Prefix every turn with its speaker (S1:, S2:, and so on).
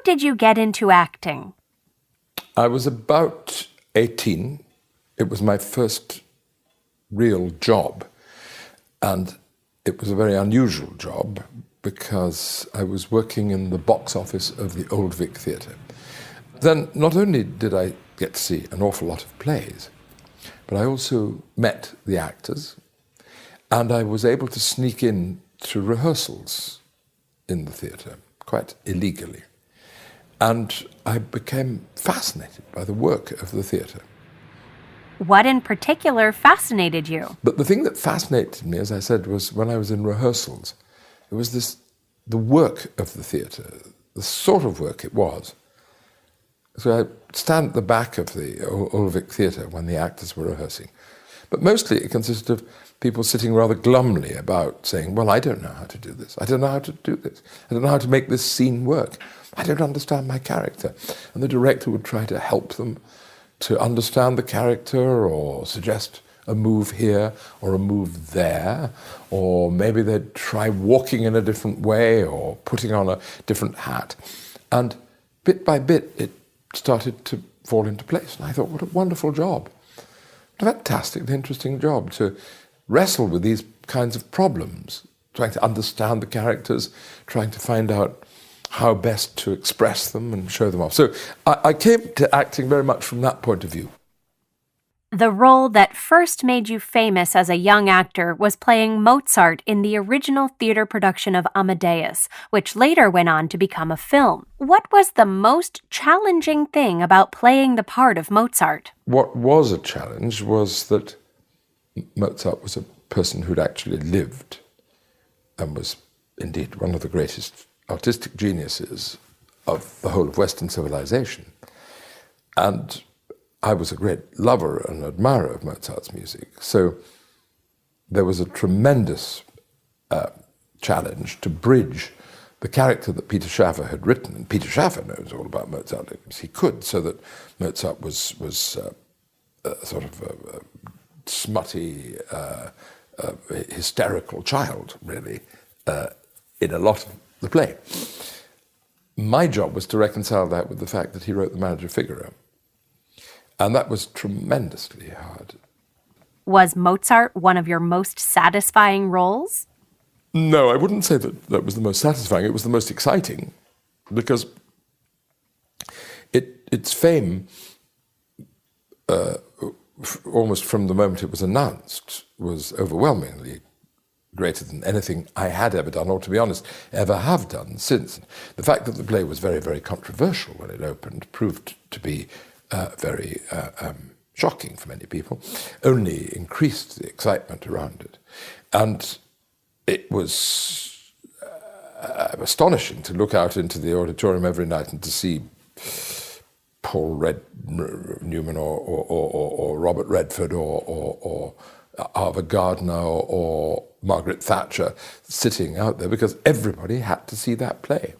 S1: did you get into acting?
S2: I was about 18. It was my first real job. And it was a very unusual job because I was working in the box office of the Old Vic Theatre. Then not only did I get to see an awful lot of plays, but I also met the actors, and I was able to sneak in to rehearsals in the theatre, quite illegally. And I became fascinated by the work of the theatre.
S1: What in particular fascinated you?
S2: But the thing that fascinated me, as I said, was when I was in rehearsals, it was the work of the theatre, the sort of work it was. So I'd stand at the back of the Old Vic Theatre when the actors were rehearsing. But mostly it consisted of people sitting rather glumly about saying, well, I don't know how to do this. I don't know how to do this. I don't know how to make this scene work. I don't understand my character. And the director would try to help them to understand the character or suggest a move here or a move there, or maybe they'd try walking in a different way or putting on a different hat. And bit by bit, it started to fall into place. And I thought, what a wonderful job. What a fantastic, interesting job to wrestle with these kinds of problems, trying to understand the characters, trying to find out how best to express them and show them off. So I came to acting very much from that point of view.
S1: The role that first made you famous as a young actor was playing Mozart in the original theater production of Amadeus, which later went on to become a film. What was the most challenging thing about playing the part of Mozart?
S2: What was a challenge was that Mozart was a person who'd actually lived and was indeed one of the greatest artistic geniuses of the whole of Western civilization. And I was a great lover and admirer of Mozart's music. So there was a tremendous challenge to bridge the character that Peter Schaffer had written. And Peter Schaffer knows all about Mozart as he could, so that Mozart was sort of a smutty, hysterical child, really, in a lot of the play. My job was to reconcile that with the fact that he wrote The Marriage of Figaro. And that was tremendously hard.
S1: Was Mozart one of your most satisfying roles?
S2: No, I wouldn't say that was the most satisfying. It was the most exciting, because its fame, almost from the moment it was announced, was overwhelmingly greater than anything I had ever done, or to be honest, ever have done since. The fact that the play was very, very controversial when it opened proved to be very shocking for many people, only increased the excitement around it. And it was astonishing to look out into the auditorium every night and to see Paul Newman or Robert Redford or Ava Gardner or Margaret Thatcher sitting out there, because everybody had to see that play.